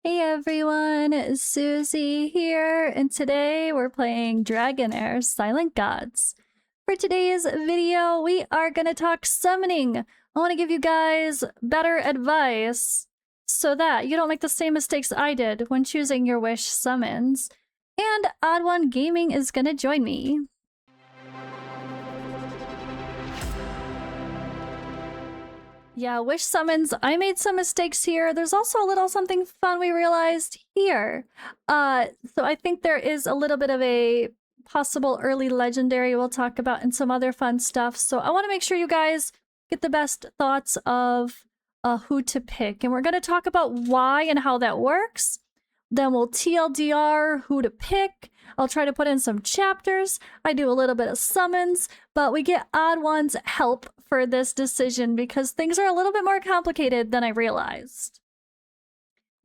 Hey everyone, Suzi here, and today we're playing Dragonheir Silent Gods. For today's video, we are going to talk summoning. I want to give you guys better advice so that you don't make the same mistakes I did when choosing your wish summons. And Odd One Gaming is going to join me. Yeah, wish summons. I made some mistakes here. There's also a little something fun we realized here. So I think there is a little bit of a possible early legendary we'll talk about and some other fun stuff. So I want to make sure you guys get the best thoughts of who to pick. And we're going to talk about why and how that works. Then we'll TLDR who to pick. I'll try to put in some chapters. I do a little bit of summons, but we get Odd One's help for this decision because things are a little bit more complicated than I realized.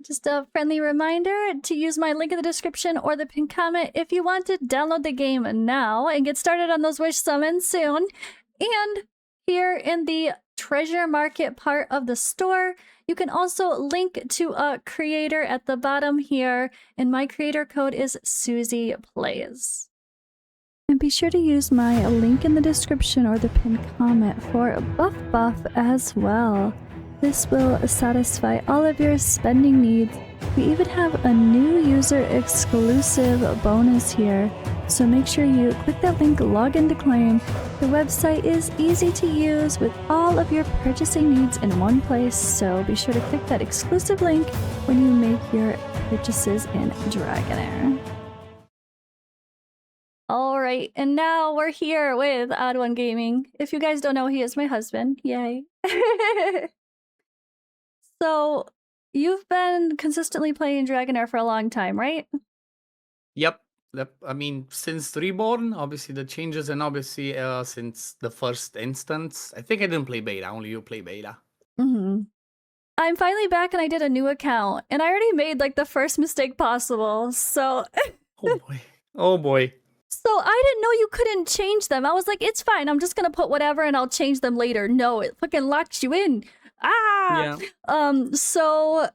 Just a friendly reminder to use my link in the description or the pinned comment if you want to download the game now and get started on those wish summons soon. And here in the treasure market part of the store, you can also link to a creator at the bottom here, and my creator code is suziplays. And be sure to use my link in the description or the pinned comment for a buff as well. This will satisfy all of your spending needs. We even have a new user exclusive bonus here, so make sure you click that link, log in to claim. The website is easy to use with all of your purchasing needs in one place, so be sure to click that exclusive link when you make your purchases in Dragonheir. Alright, and now we're here with Odd One Gaming. If you guys don't know, he is my husband. Yay. So, you've been consistently playing Dragonheir for a long time, right? Yep. I mean, since Reborn, obviously the changes, and obviously since the first instance. I think I didn't play beta, only you play beta. I'm finally back and I did a new account, and I already made like the first mistake possible, so... Oh boy. Oh boy. So I didn't know you couldn't change them. I was like, it's fine, I'm just gonna put whatever and I'll change them later. No, it fucking locks you in. Ah! Yeah. So...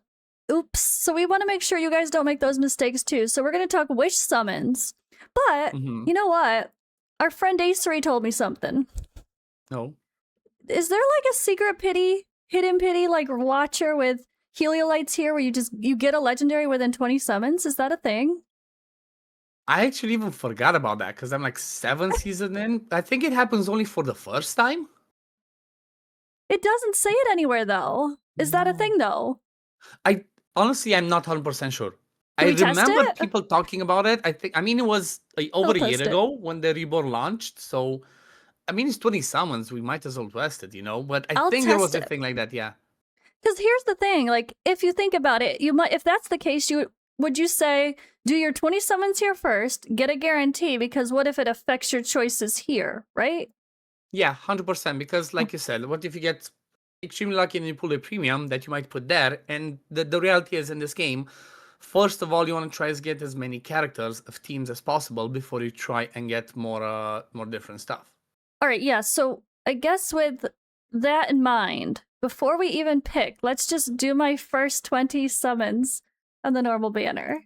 Oops. So we want to make sure you guys don't make those mistakes too. So we're going to talk wish summons. But, you know what? Our friend Acery told me something. No. Is there like a secret pity, hidden pity, like watcher with heliolites here where you get a legendary within 20 summons? Is that a thing? I actually even forgot about that because I'm like 7 seasons in. I think it happens only for the first time. It doesn't say it anywhere though. Is that a thing though? Honestly, I'm not 100% sure. Can I we test remember it? people talking about it. I mean, it was like over a year test it. ago when the Reborn launched. So, I mean, it's 20 summons. We might as well test it, you know? But I think there was a thing like that, yeah. Because here's the thing, like, if you think about it, you might, if that's the case, would you say, do your 20 summons here first, get a guarantee, because what if it affects your choices here, right? Yeah, 100%. Because, like you said, what if you get extremely lucky and you pull a premium that you might put there? And the reality is in this game, first of all, you want to try to get as many characters of teams as possible before you try and get more different stuff. All right, yeah. So I guess with that in mind, before we even pick, let's just do my first 20 summons on the normal banner.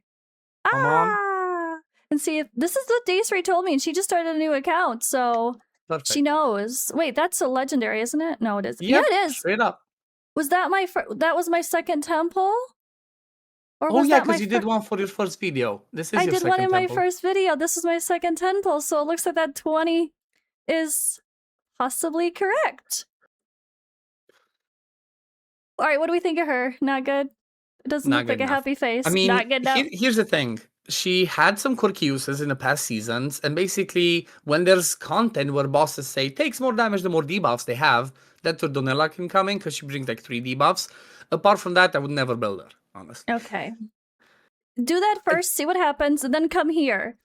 Come on. And see if this is what Dacery told me, and she just started a new account, so Perfect. she knows. Wait, that's a legendary, isn't it? No, it isn't. Yep, yeah, it is. Straight up. Was that that was my second temple? Or oh yeah, because you did one for your first video. This is I did one in my first video. This is my second temple, so it looks like that 20 is possibly correct. All right, what do we think of her? Not good? It doesn't look like a happy face. I mean, not good enough. Here's the thing. She had some quirky uses in the past seasons, and basically, when there's content where bosses say, takes more damage the more debuffs they have, that's where Donella can come in, because she brings like 3 debuffs. Apart from that, I would never build her, honestly. Okay. Do that first, see what happens, and then come here.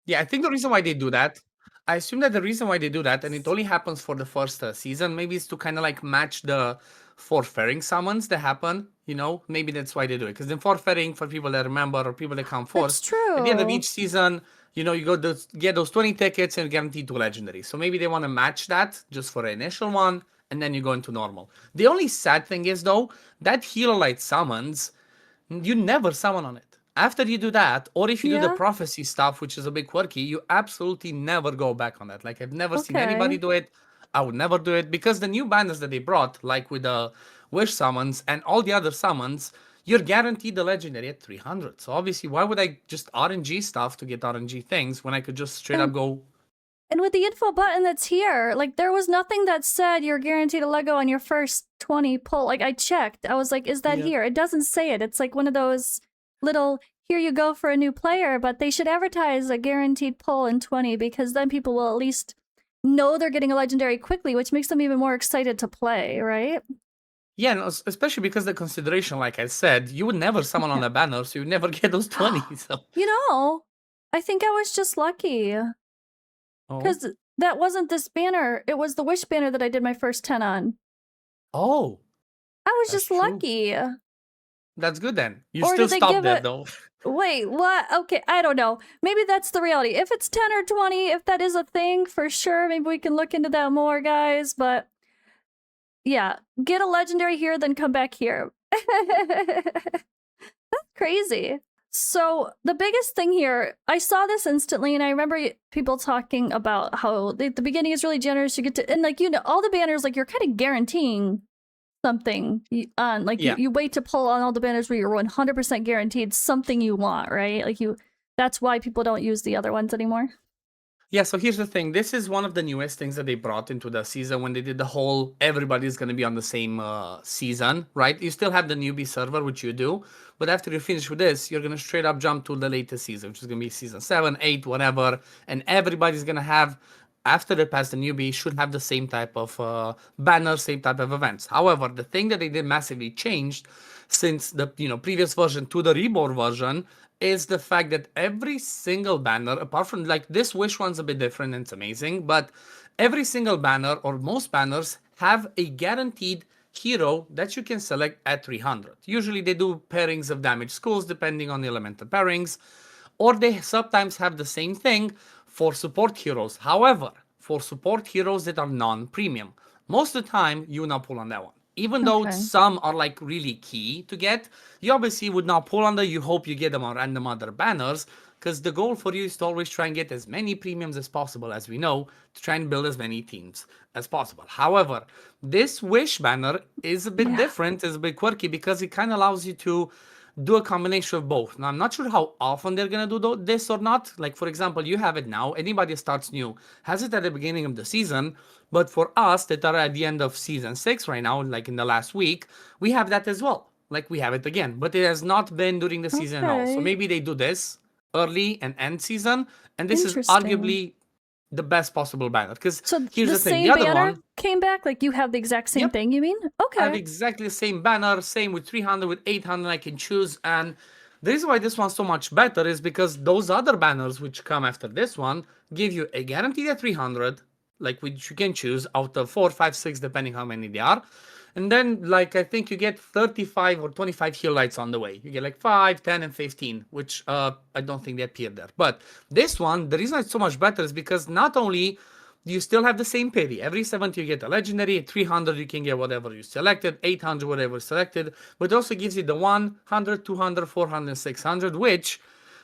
Yeah, I think the reason why they do that, I assume that the reason why they do that, and it only happens for the first season, maybe it's to kind of like match the forfeiting summons that happen, you know? Maybe that's why they do it. Because then forfeiting, for people that remember or people that come first, true. at the end of each season, you know, you go to get those 20 tickets and guaranteed 2 legendaries. So maybe they want to match that just for the initial one, and then you go into normal. The only sad thing is, though, that Hero Light summons You never summon on it. After you do that, or if you do the Yeah. prophecy stuff, which is a bit quirky, you absolutely never go back on that. Like, I've never seen anybody Okay. do it. I would never do it because the new banners that they brought, like with the wish summons and all the other summons, you're guaranteed the legendary at 300. So obviously, why would I just RNG stuff to get RNG things when I could just straight up And go? And with the info button that's here, like there was nothing that said you're guaranteed a Lego on your first 20 pull. Like I checked. I was like, is that Yeah. here? It doesn't say it. It's like one of those little here you go for a new player, but they should advertise a guaranteed pull in 20 because then people will at least know they're getting a legendary quickly, which makes them even more excited to play, right? Yeah, no, especially because the consideration, like I said, you would never summon on Yeah. a banner, so you would never get those 20. So, You know, I think I was just lucky oh, because that wasn't this banner. It was the Wish banner that I did my first 10 on. oh, I was that's just true. lucky. That's good then. You Or still did they stop give there it? though. Wait, what? Okay, I don't know. Maybe that's the reality. If it's 10 or 20, if that is a thing, for sure, maybe we can look into that more, guys. But yeah, get a legendary here, then come back here. That's crazy. So the biggest thing here, I saw this instantly, and I remember people talking about how the beginning is really generous. You get to, and like, you know, all the banners, like you're kind of guaranteeing something on, like Yeah. you wait to pull on all the banners where you're 100% guaranteed something you want, right? Like that's why people don't use the other ones anymore. Yeah, so here's the thing. This is one of the newest things that they brought into the season when they did the whole everybody's going to be on the same season, right? You still have the newbie server, which you do, but after you finish with this, you're going to straight up jump to the latest season, which is going to be season 7, 8, whatever, and everybody's going to have, after they pass the newbie, should have the same type of banner, same type of events. However, the thing that they did massively changed since the previous version to the Reborn version is the fact that every single banner, apart from like this wish one's a bit different and it's amazing, but every single banner or most banners have a guaranteed hero that you can select at 300. Usually they do pairings of damage schools depending on the elemental pairings, or they sometimes have the same thing for support heroes. However, for support heroes that are non-premium, most of the time you will not pull on that one. Even though Okay. some are like really key to get, you obviously would not pull on them. You hope you get them on random other banners, because the goal for you is to always try and get as many premiums as possible, as we know, to try and build as many teams as possible. However, this wish banner is a bit different, is a bit quirky, because it kind of allows you to do a combination of both. Now, I'm not sure how often they're going to do this or not. Like, for example, you have it now. Anybody starts new has it at the beginning of the season. But for us that are at the end of season 6 right now, like in the last week, we have that as well. Like, we have it again. But it has not been during the season at all. So Okay. maybe they do this early and end season. And this is Interesting. arguably the best possible banner. Because So here's the the thing, the same other banner one, came back? Like you have the exact same yep, thing, you mean? I have Okay. exactly the same banner, same with 300, with 800, I can choose. And the reason why this one's so much better is because those other banners which come after this one give you a guaranteed at 300, like which you can choose out of 4, 5, 6, depending how many they are. And then, like, I think you get 35 or 25 heal lights on the way. You get like 5, 10, and 15, which I don't think they appear there. But this one, the reason it's so much better is because not only you still have the same pity. Every 70 you get a legendary, 300 you can get whatever you selected, 800 whatever you selected, but it also gives you the 100, 200, 400, 600, which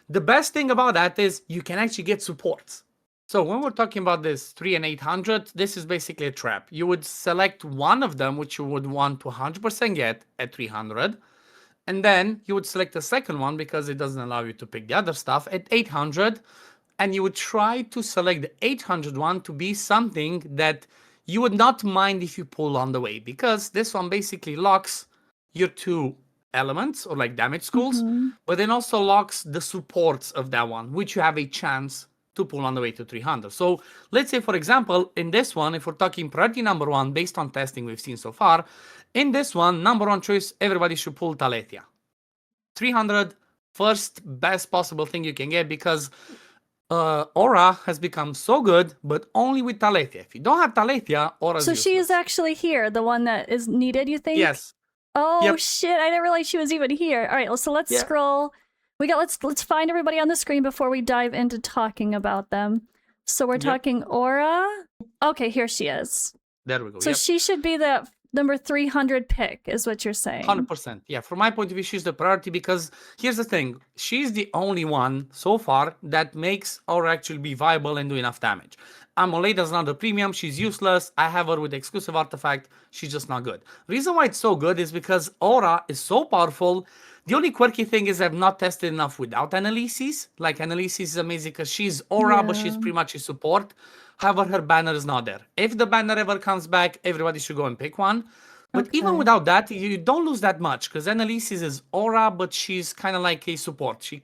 the best thing about that is you can actually get supports. So when we're talking about this 3 and 800, this is basically a trap. You would select one of them, which you would want to 100% get at 300, and then you would select the second one because it doesn't allow you to pick the other stuff at 800, and you would try to select the 800 one to be something that you would not mind if you pull on the way, because this one basically locks your two elements or like damage schools, but then also locks the supports of that one, which you have a chance to pull on the way to 300. So let's say, for example, in this one, if we're talking priority number 1 based on testing we've seen so far, in this one, number 1 choice, everybody should pull Taletia. 300, first best possible thing you can get, because Aura has become so good, but only with Taletia. If you don't have Taletia, Aura's So useless. she is actually here, the one that is needed, you think? Yes. Oh Yep. shit, I didn't realize she was even here. All right, so let's scroll. Let's find everybody on the screen before we dive into talking about them. So we're talking Aura. Okay, here she is. There we go. So she should be the number 300 pick, is what you're saying. 100%. Yeah, from my point of view, she's the priority because here's the thing. She's the only one so far that makes Aura actually be viable and do enough damage. Amoleda is not a premium. She's useless. I have her with exclusive artifact. She's just not good. Reason why it's so good is because Aura is so powerful. The only quirky thing is I've not tested enough without Annalise's. Like, Annalise's is amazing because she's Aura, but she's pretty much a support. However, her banner is not there. If the banner ever comes back, everybody should go and pick one. But even without that, you don't lose that much because Annalise's is Aura, but she's kind of like a support. She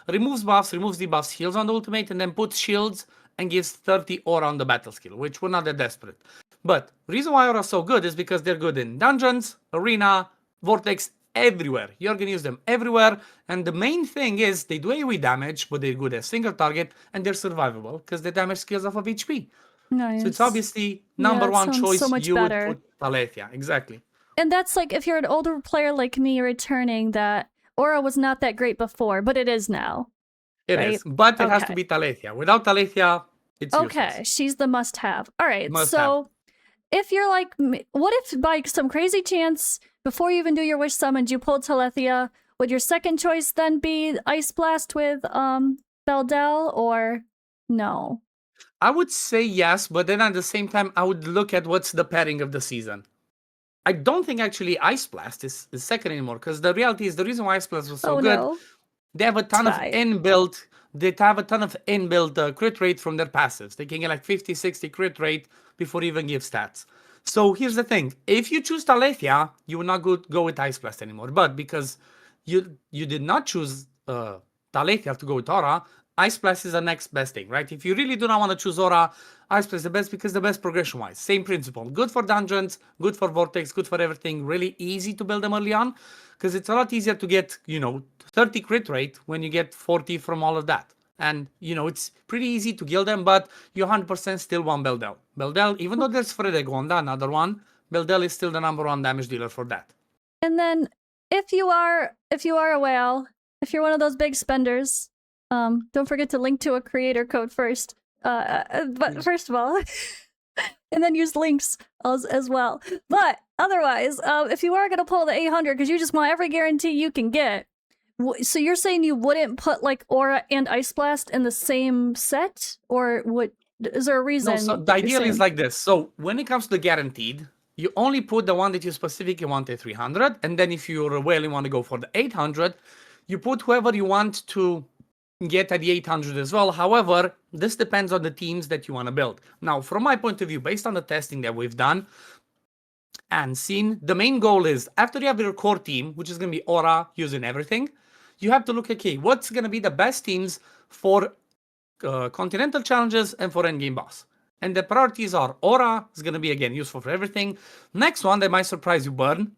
removes buffs, removes debuffs, heals on the ultimate, and then puts shields and gives 30 Aura on the battle skill, which we're not that desperate. But reason why Aura is so good is because they're good in dungeons, arena, vortex, everywhere. You're going to use them everywhere. And the main thing is they do AoE damage, but they're good as single target, and they're survivable because they damage skills off of HP. Nice. So it's obviously number one choice. So much you better. would put Talethia, exactly. And that's like if you're an older player like me returning that Aura was not that great before, but it is now. It right? is, but it has to be Talethia. Without Talethia, it's useless. She's the must-have. All right, Must so if you're like me, what if by some crazy chance, before you even do your wish summons, you pulled Talethia, would your second choice then be Ice Blast with Beldel, or no? I would say yes, but then at the same time, I would look at what's the pairing of the season. I don't think actually Ice Blast is second anymore, because the reality is the reason why Ice Blast was so good, no. they have a ton of inbuilt, crit rate from their passives. They can get like 50, 60 crit rate before you even give stats. So here's the thing. If you choose Talethia, you will not go with Ice Blast anymore. But because you did not choose Talethia to go with Aura, Ice Blast is the next best thing, right? If you really do not want to choose Aura, Ice Blast is the best because the best progression-wise. Same principle. Good for dungeons, good for Vortex, good for everything. Really easy to build them early on because it's a lot easier to get, 30 crit rate when you get 40 from all of that. And, it's pretty easy to kill them, but you 100% still want Beldel. Beldel, even though there's Fredegonda, another one, Beldel is still the number one damage dealer for that. And then if you are a whale, if you're one of those big spenders, don't forget to link to a creator code first. But first of all, and then use links as well. But otherwise, if you are going to pull the 800 because you just want every guarantee you can get, so you're saying you wouldn't put like Aura and Ice Blast in the same set, or is there a reason? No, so the idea is like this. So when it comes to the guaranteed, you only put the one that you specifically want at 300, and then if you're a whale and want to go for the 800, you put whoever you want to get at the 800 as well. However, this depends on the teams that you want to build. Now, from my point of view, based on the testing that we've done and seen, the main goal is after you have your core team, which is going to be Aura using everything, you have to look at, okay, what's going to be the best teams for continental challenges and for endgame boss. And the priorities are Aura is going to be, again, useful for everything. Next one that might surprise you, Burn.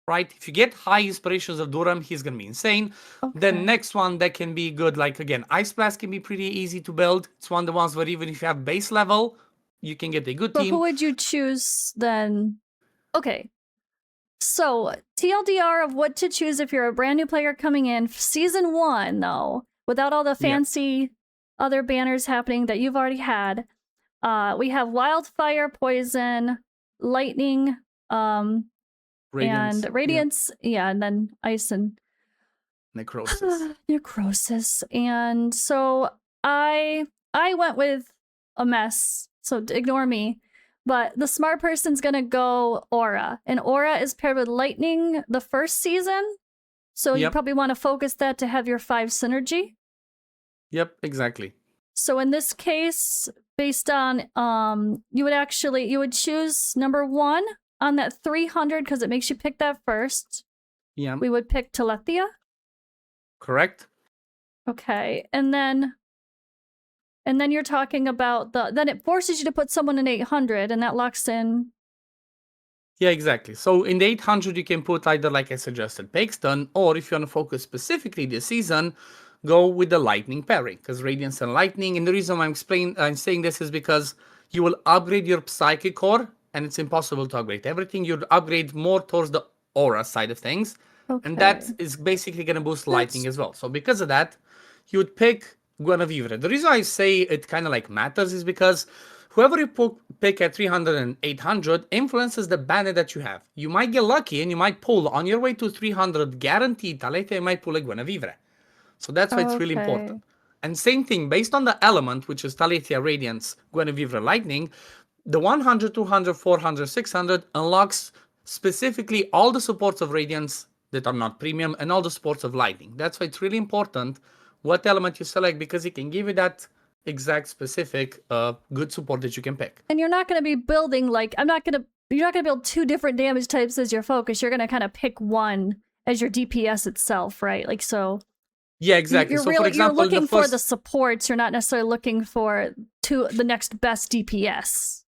Right? If you get high inspirations of Durham, he's going to be insane. Okay. Then next one that can be good, like again, Ice Blast can be pretty easy to build. It's one of the ones where even if you have base level, you can get a good team. Who would you choose then? Okay. So, TLDR of what to choose if you're a brand new player coming in. Season 1, though, without all the fancy other banners happening that you've already had. We have Wildfire, Poison, Lightning, Radiance, and then Ice and Necrosis. And so I went with a mess, so ignore me. But the smart person's gonna go Aura. And Aura is paired with Lightning the first season. So you probably want to focus that to have your 5 synergy. Yep, exactly. So in this case, based on you would choose number 1 on that 300 because it makes you pick that first. Yeah. We would pick Talethia. Correct. Okay. And then you're talking about then it forces you to put someone in 800 and that locks in. Yeah, exactly. So in the 800 you can put either, like I suggested, Paxton, or if you want to focus specifically this season, go with the Lightning pairing, because Radiance and Lightning, and the reason why I'm saying this is because you will upgrade your Psychic core, and it's impossible to upgrade everything. You'd upgrade more towards the Aura side of things, and that is basically going to boost Lightning as well. So because of that, you would pick Guinevere. The reason I say it kind of like matters is because whoever you pick at 300 and 800 influences the banner that you have. You might get lucky and you might pull on your way to 300 guaranteed Talethia, you might pull a Guinevere. So that's why it's really important. And same thing, based on the element, which is Talethia, Radiance, Guinevere, Lightning, the 100, 200, 400, 600 unlocks specifically all the supports of Radiance that are not premium and all the supports of Lightning. That's why it's really important what element you select, because it can give you that exact specific good support that you can pick. And you're not going to be building like you're not going to build two different damage types as your focus. You're going to kind of pick one as your DPS itself, right? Like so. Yeah, exactly. So for example, you're looking for the supports. You're not necessarily looking for the next best DPS.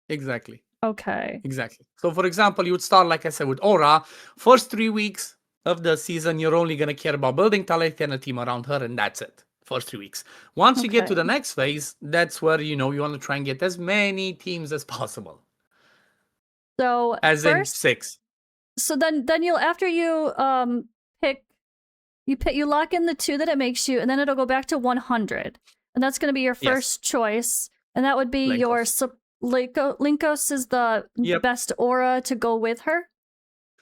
Exactly. Okay. Exactly. So for example, you would start, like I said, with Aura. First 3 weeks of the season, you're only going to care about building Talethia and a team around her, and that's it. First 3 weeks. Once you get to the next phase, that's where you want to try and get as many teams as possible. So as in 6. So then you'll, after you you lock in the 2 that it makes you, and then it'll go back to 100, and that's going to be your first choice, and that would be your Linkos is the best aura to go with her.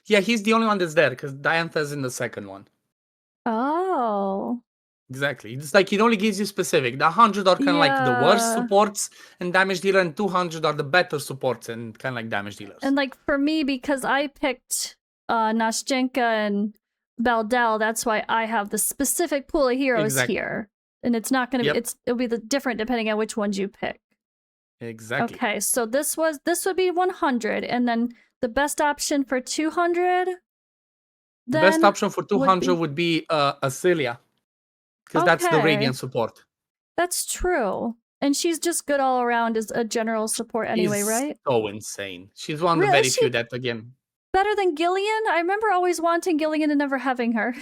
Yeah, he's the only one that's there because Diantha's in the second one. Oh. Exactly. It's like it only gives you specific. The 100 are kind of like the worst supports and damage dealer, and 200 are the better supports and kind of like damage dealers. And like for me, because I picked Nashchenka and Baldel, that's why I have the specific pool of heroes here. And it's not going to be, it'll be different depending on which ones you pick. Exactly. Okay, so this would be 100, and then the best option for 200. The best option for 200 would be Acelia. Because that's the Radiant support. That's true. And she's just good all around as a general support anyway, right? So insane. She's one of the very few that, again... Better than Gillian? I remember always wanting Gillian and never having her.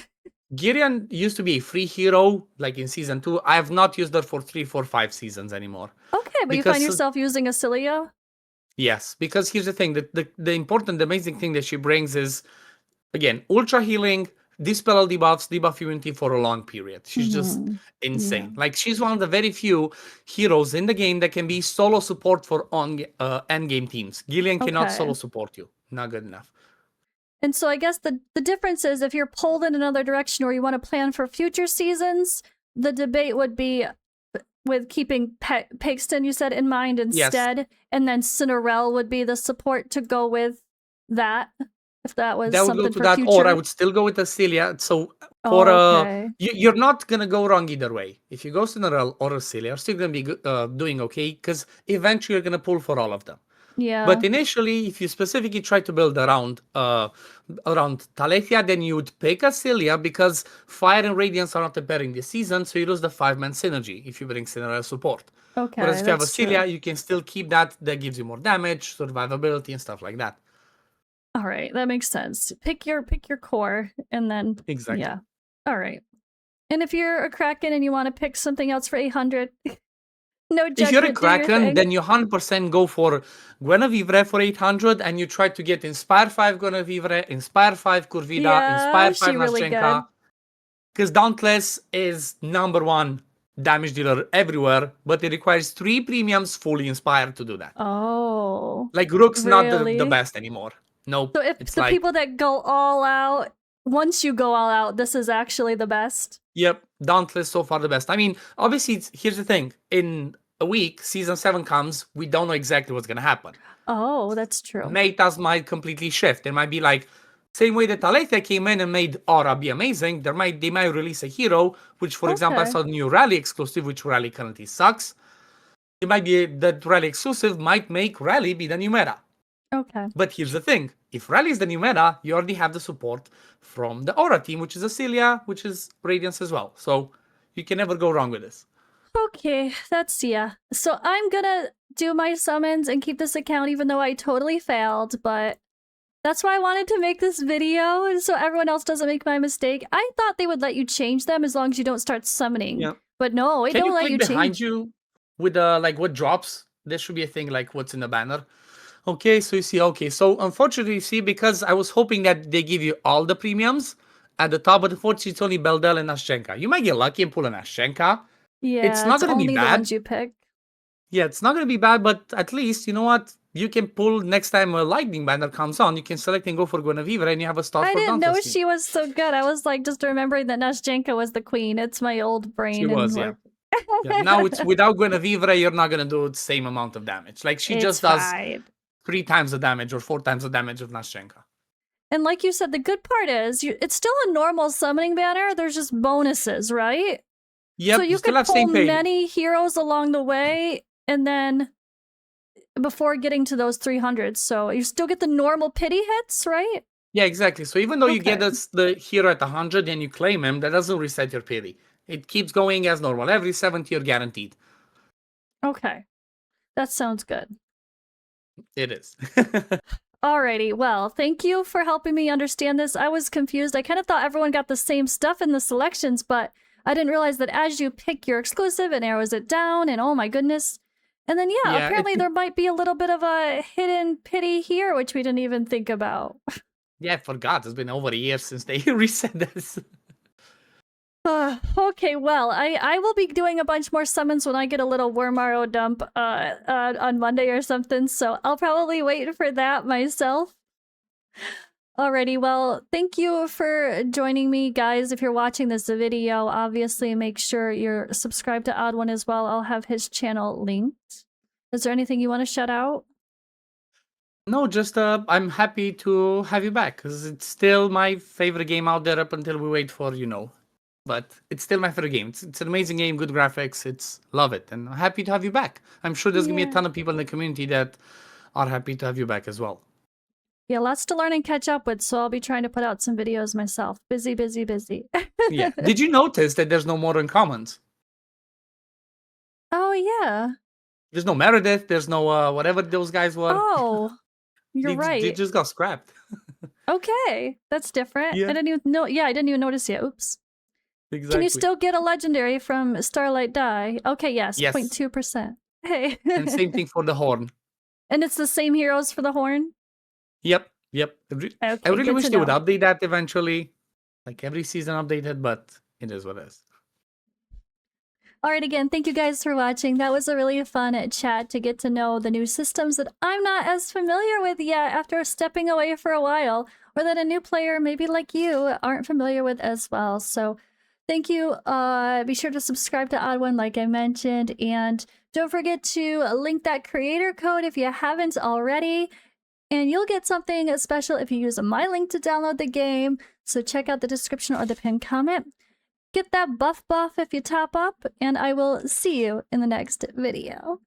Gillian used to be a free hero, like in Season 2. I have not used her for 3, 4, 5 seasons anymore. Okay, but you find yourself using Acelia? Yes, because here's the thing. The important, the amazing thing that she brings is, again, ultra healing, dispel all debuffs, debuff immunity for a long period. She's just insane. Like, she's one of the very few heroes in the game that can be solo support for endgame teams. Gillian cannot solo support you. Not good enough. And so I guess the difference is if you're pulled in another direction or you want to plan for future seasons, the debate would be with keeping Paxton, you said, in mind instead. And then Cinderella would be the support to go with that. If that was something for future. Or I would still go with Acelia. So for you're not gonna go wrong either way. If you go Cinderella or Acelia, you're still gonna be doing okay, because eventually you're gonna pull for all of them. Yeah. But initially, if you specifically try to build around Talethia, then you would pick Acelia, because Fire and Radiance are not appearing this season, so you lose the 5-man synergy if you bring Cinderella support. Okay. Whereas if you have Acelia, you can still keep that. That gives you more damage, survivability, and stuff like that. All right, that makes sense. Pick your core, and then yeah. All right. And if you're a Kraken and you want to pick something else for 800, no judgment. If you're a Kraken, then you 100% go for Guinevere for 800, and you try to get Inspire 5 Guinevere, Inspire 5 Kurvida, Inspire 5 Nashchenka. Because Dauntless is #1 damage dealer everywhere, but it requires 3 premiums fully inspired to do that. Oh. Like, Rook's not the best anymore. Nope. So if the people that go all out, once you go all out, this is actually the best? Yep, Dauntless so far the best. I mean, obviously, here's the thing. In a week, Season 7 comes, we don't know exactly what's going to happen. Oh, that's true. Metas might completely shift. It might be like, same way that Talethia came in and made Aura be amazing, they might release a hero, which, for example, I saw the new Rally exclusive, which Rally currently sucks. It might be that Rally exclusive might make Rally be the new meta. Okay. But here's the thing. If Rally is the new meta, you already have the support from the Aura team, which is Acelia, which is Radiance as well. So you can never go wrong with this. Okay, so I'm gonna do my summons and keep this account even though I totally failed, but that's why I wanted to make this video, so everyone else doesn't make my mistake. I thought they would let you change them as long as you don't start summoning. Yeah. But no, it don't let you change. Can you click behind you with like what drops? There should be a thing like what's in the banner. Okay, so you see, so unfortunately, you see, because I was hoping that they give you all the premiums at the top, but unfortunately, it's only Baldel and Nashchenka. You might get lucky and pull a Nashchenka. Yeah, it's not going to be bad. The ones you pick. Yeah, it's not gonna be bad, but at least you know what? You can pull next time a lightning banner comes on. You can select and go for Guinevere, and you have a star I for didn't know Dauntless Team. she was so good. I was like just remembering that Nashjenka was the queen. It's my old She brain and was, yeah. work. Yeah. Now it's without Guinevere, you're not gonna do the same amount of damage. Like she It's just does fine. 3 times the damage or 4 times the damage of Nashchenka. And like you said, the good part is it's still a normal summoning banner. There's just bonuses, right? Yep, So you you still could have pull same pay. many heroes along the way, and then before getting to those 300. So you still get the normal pity hits, right? Yeah, exactly. So even though you get Okay. the hero at 100 and you claim him, that doesn't reset your pity. It keeps going as normal. Every 70 you're guaranteed. Okay. That sounds good. It is. Alrighty, well, thank you for helping me understand this. I was confused. I kind of thought everyone got the same stuff in the selections, but I didn't realize that as you pick your exclusive, it narrows it down, and oh my goodness. And then, yeah, apparently there might be a little bit of a hidden pity here, which we didn't even think about. Yeah, I forgot. It's been over a year since they reset this. Okay, well, I will be doing a bunch more summons when I get a little Wormaro dump on Monday or something, so I'll probably wait for that myself. Alrighty, well, thank you for joining me, guys. If you're watching this video, obviously make sure you're subscribed to Odd One as well. I'll have his channel linked. Is there anything you want to shout out? No, just I'm happy to have you back because it's still my favorite game out there up until we wait for, but it's still my favorite game. It's an amazing game, good graphics. Love it, and I'm happy to have you back. I'm sure there's gonna be a ton of people in the community that are happy to have you back as well. Yeah, lots to learn and catch up with, so I'll be trying to put out some videos myself. Busy, busy, busy. Yeah. Did you notice that there's no more uncommons? Oh, yeah. There's no Meredith. There's no whatever those guys were. Oh, you're right. They just got scrapped. Okay, that's different. Yeah. I didn't even know. Yeah, I didn't even notice yet. Oops. Exactly. Can you still get a legendary from Starlight Die? Okay, yes, Yes. 0.2%. Hey. And same thing for the horn. And it's the same heroes for the horn? Yep. Okay, I really good wish to they would know. update that eventually. Like every season updated, but it is what it is. All right, again, thank you guys for watching. That was a really fun chat to get to know the new systems that I'm not as familiar with yet after stepping away for a while, or that a new player, maybe like you, aren't familiar with as well. So thank you. Be sure to subscribe to Odd One, like I mentioned, and don't forget to link that creator code if you haven't already. And you'll get something special if you use my link to download the game. So check out the description or the pinned comment. Get that buff if you top up, and I will see you in the next video.